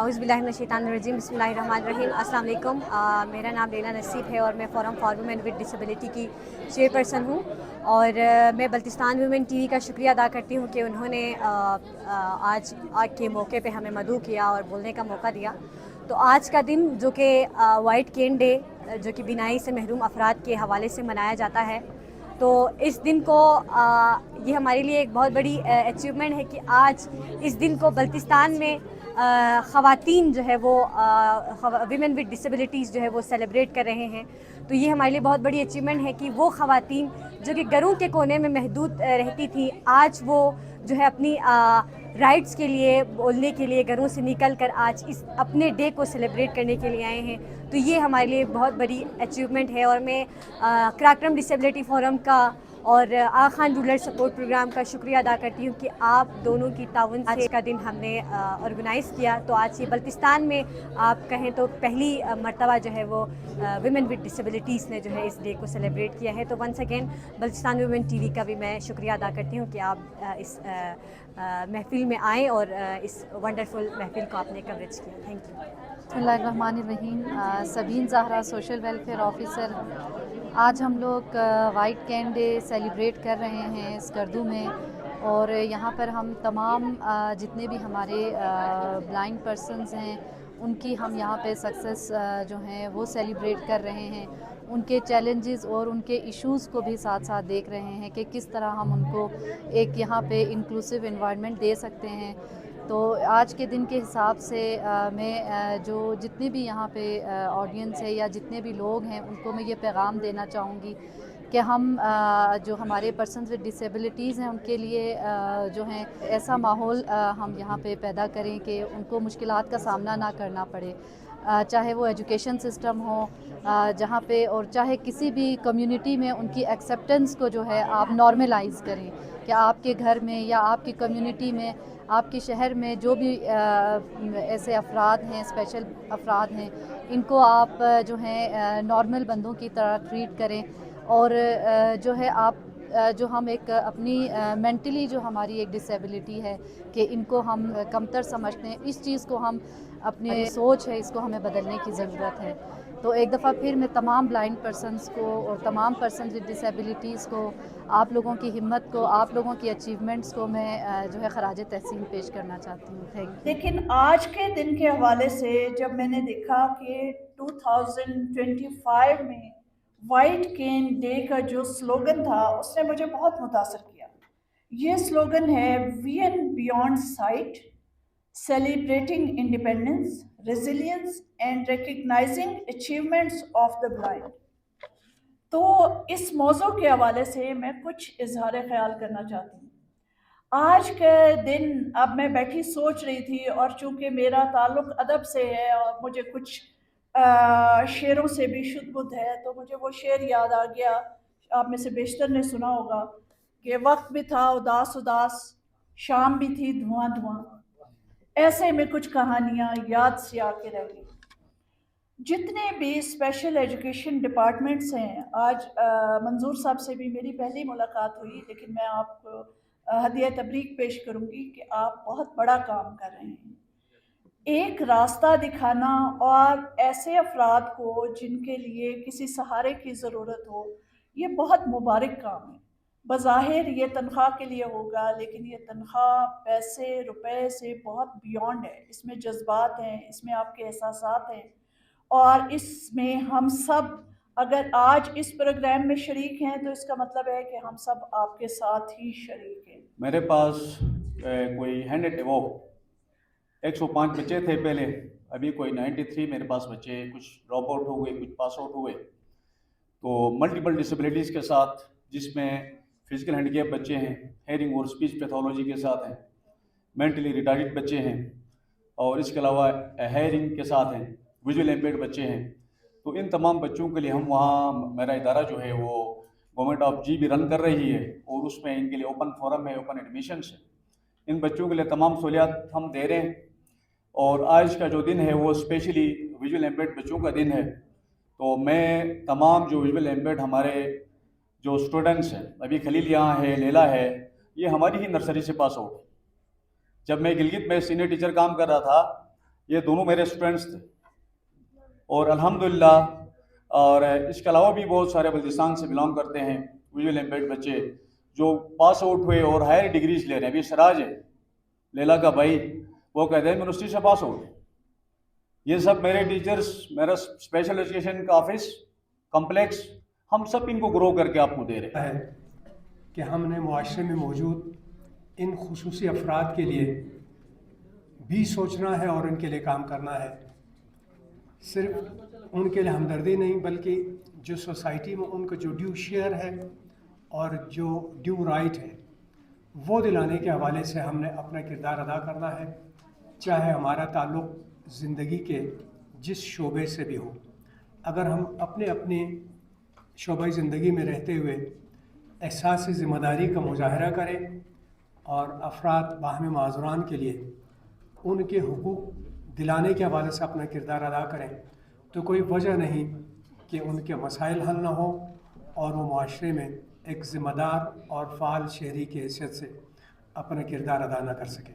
औज़ुबिल्लाहिमिनश्शैतानिर्रजीम बिस्मिल्लाहिर्रहमानिर्रहीम। अस्सलाम वालेकुम। मेरा नाम लेला नसीब है और मैं forum for women with disability की चेयरपर्सन हूँ। और मैं बल्तिस्तान वुमेन टीवी का शुक्रिया अदा करती हूँ कि उन्होंने आज के मौके पे हमें मदऊ किया और बोलने का मौका दिया। तो आज का दिन जो कि वाइट केन डे जो कि बीनाई से महरूम अफराद के हवाले से मनाया जाता है, तो इस दिन को ये हमारे लिए एक बहुत बड़ी अचीवमेंट है कि आज इस दिन को बल्तिस्तान में ख़वातीन जो है वो विमेन विद डिसेबिलिटीज़ जो है वो सेलिब्रेट कर रहे हैं। तो ये हमारे लिए बहुत बड़ी अचीवमेंट है कि वो ख़वातीन जो कि घरों के कोने में महदूद रहती थी, आज वो जो है अपनी राइट्स के लिए बोलने के लिए घरों से निकल कर आज इस अपने डे को सेलिब्रेट करने के लिए आए हैं। तो ये हमारे लिए बहुत बड़ी अचीवमेंट है। और मैं कराक्रम डिसेबिलिटी फोरम का और आगा खान रूरल सपोर्ट प्रोग्राम का शुक्रिया अदा करती हूँ कि आप दोनों की ताउन से आज का दिन हमने ऑर्गेनाइज़ किया। तो आज ये बल्तिस्तान में आप कहें तो पहली मर्तबा जो है वो विमेन विद डिसेबिलिटीज़ ने जो है इस डे को सेलिब्रेट किया है। तो once again Baltistan women TV का भी मैं शुक्रिया अदा करती हूँ कि आप इस महफिल में आए और इस वंडरफुल महफिल को आपने कवरेज किया। Thank you. बिस्मिल्लाहिर्रहमानिर्रहीम। Sabeen Zahra social welfare officer. आज हम लोग वाइट कैन डे सेलिब्रेट कर रहे हैं इस गर्दू में, और यहाँ पर हम तमाम जितने भी हमारे ब्लाइंड पर्सन्स हैं उनकी हम यहाँ पे सक्सेस जो हैं वो सेलिब्रेट कर रहे हैं। उनके चैलेंजेस और उनके इश्यूज़ को भी साथ साथ देख रहे हैं कि किस तरह हम उनको एक यहाँ पे इंक्लूसिव एनवायरनमेंट दे सकते हैं। तो आज के दिन के हिसाब से मैं जो जितने भी यहाँ पे ऑडियंस है या जितने भी लोग हैं उनको मैं ये पैगाम देना चाहूँगी कि हम जो हमारे पर्सन्स विद डिसेबिलिटीज़ हैं उनके लिए जो हैं ऐसा माहौल हम यहाँ पे पैदा करें कि उनको मुश्किलात का सामना ना करना पड़े, चाहे वो एजुकेशन सिस्टम हो जहाँ पे, और चाहे किसी भी कम्युनिटी में उनकी एक्सेप्टेंस को जो है आप नॉर्मलाइज़ करें कि आपके घर में या आपकी कम्युनिटी में, आपके शहर में जो भी ऐसे अफराद हैं, स्पेशल अफराद हैं, इनको आप जो हैं नॉर्मल बंदों की तरह ट्रीट करें। और जो है आप जो हम एक अपनी मेंटली जो हमारी एक डिसेबिलिटी है कि इनको हम कमतर समझते हैं, इस चीज़ को हम अपनी सोच है इसको हमें बदलने की ज़रूरत है। तो एक दफ़ा फिर मैं तमाम ब्लाइंड पर्सन्स को और तमाम पर्सन विद डिसेबिलिटीज़ को, आप लोगों की हिम्मत को, आप लोगों की अचीवमेंट्स को मैं जो है खराज तहसीन पेश करना चाहती हूँ। Thank you. लेकिन आज के दिन के हवाले से जब मैंने देखा कि 2025 में वाइट केन डे का जो स्लोगन था उसने मुझे बहुत मुतासर किया। ये स्लोगन है we and beyond sight, celebrating independence, resilience and recognizing achievements of the blind. तो इस मौजू के हवाले से मैं कुछ इजहार ख्याल करना चाहती हूँ। आज के दिन अब मैं बैठी सोच रही थी, और चूँकि मेरा ताल्लुक़ अदब से है और मुझे कुछ शेरों से भी शुद्ध है, तो मुझे वो शेर याद आ गया। आप में से बेशतर ने सुना होगा कि वक्त भी था उदास उदास, शाम भी थी धुआं धुआं, ऐसे में कुछ कहानियाँ याद से आके रह गई। जितने भी स्पेशल एजुकेशन डिपार्टमेंट्स हैं, आज मंजूर साहब से भी मेरी पहली मुलाकात हुई, लेकिन मैं आपको हदिया तबरीक पेश करूंगी कि आप बहुत बड़ा काम कर रहे हैं। एक रास्ता दिखाना और ऐसे अफराद को जिनके लिए किसी सहारे की ज़रूरत हो, ये बहुत मुबारक काम है। बज़ाहिर ये तनख्वाह के लिए होगा, लेकिन ये तनख्वाह पैसे रुपए से बहुत बियॉन्ड है। इसमें जज्बात हैं, इसमें आपके एहसासात हैं, और इसमें हम सब अगर आज इस प्रोग्राम में शरीक हैं तो इसका मतलब है कि हम सब आपके साथ ही शरीक हैं। मेरे पास कोई 105 बच्चे थे पहले, अभी कोई 93 मेरे पास बच्चे, कुछ ड्रॉप आउट हो गए, कुछ पास आउट हुए। तो मल्टीपल डिसेबिलिटीज़ के साथ, जिसमें फिजिकल हैंडीकैप बच्चे हैं, हेयरिंग और स्पीच पैथोलॉजी के साथ हैं, मेंटली रिटार्डेड बच्चे हैं, और इसके अलावा हेयरिंग के साथ हैं, विजुअल इम्पेयर्ड बच्चे हैं। तो इन तमाम बच्चों के लिए हम वहाँ, मेरा इदारा जो है वो गवर्नमेंट ऑफ जी भी रन कर रही है, और उसमें इनके लिए ओपन फोरम है, ओपन एडमिशन्स है। इन बच्चों के लिए तमाम सहूलियात हम दे रहे हैं। और आज का जो दिन है वो स्पेशली विजुअल इम्पेयर्ड बच्चों का दिन है। तो मैं तमाम जो विजुअल इम्पेयर्ड हमारे जो स्टूडेंट्स हैं, अभी खलील यहाँ है, लेला है, ये हमारी ही नर्सरी से पास आउट। जब मैं गिलगित में सीनियर टीचर काम कर रहा था, یہ دونوں میرے اسٹوڈنٹس تھے، اور الحمدللہ اور اس کے علاوہ بھی بہت سارے بلتستان سے بلانگ کرتے ہیں ویژول امپیئرڈ بچے جو پاس آؤٹ ہوئے اور ہائر ڈگریز لے رہے ہیں. ابھی سراج ہے لیلا کا بھائی، وہ کہتے ہیں یونیورسٹی سے پاس آؤٹ. یہ سب میرے ٹیچرز، میرا اسپیشل ایجوکیشن کا آفس کمپلیکس، ہم سب ان کو گرو کر کے آپ کو دے رہے ہیں. ہے کہ ہم نے معاشرے میں موجود ان خصوصی افراد کے لیے بھی سوچنا ہے اور ان کے لیے کام کرنا ہے. صرف ان کے لیے ہمدردی نہیں، بلکہ جو سوسائٹی میں ان کا جو ڈیو شیئر ہے اور جو ڈیو رائٹ ہے وہ دلانے کے حوالے سے ہم نے اپنا کردار ادا کرنا ہے، چاہے ہمارا تعلق زندگی کے جس شعبے سے بھی ہو. اگر ہم اپنے شعبۂ زندگی میں رہتے ہوئے احساس ذمہ داری کا مظاہرہ کریں اور افراد باہمی معذوران کے لیے ان کے حقوق دلانے کے حوالے سے اپنا کردار ادا کریں، تو کوئی وجہ نہیں کہ ان کے مسائل حل نہ ہوں اور وہ معاشرے میں ایک ذمہ دار اور فعال شہری کی حیثیت سے اپنا کردار ادا نہ کر سکیں.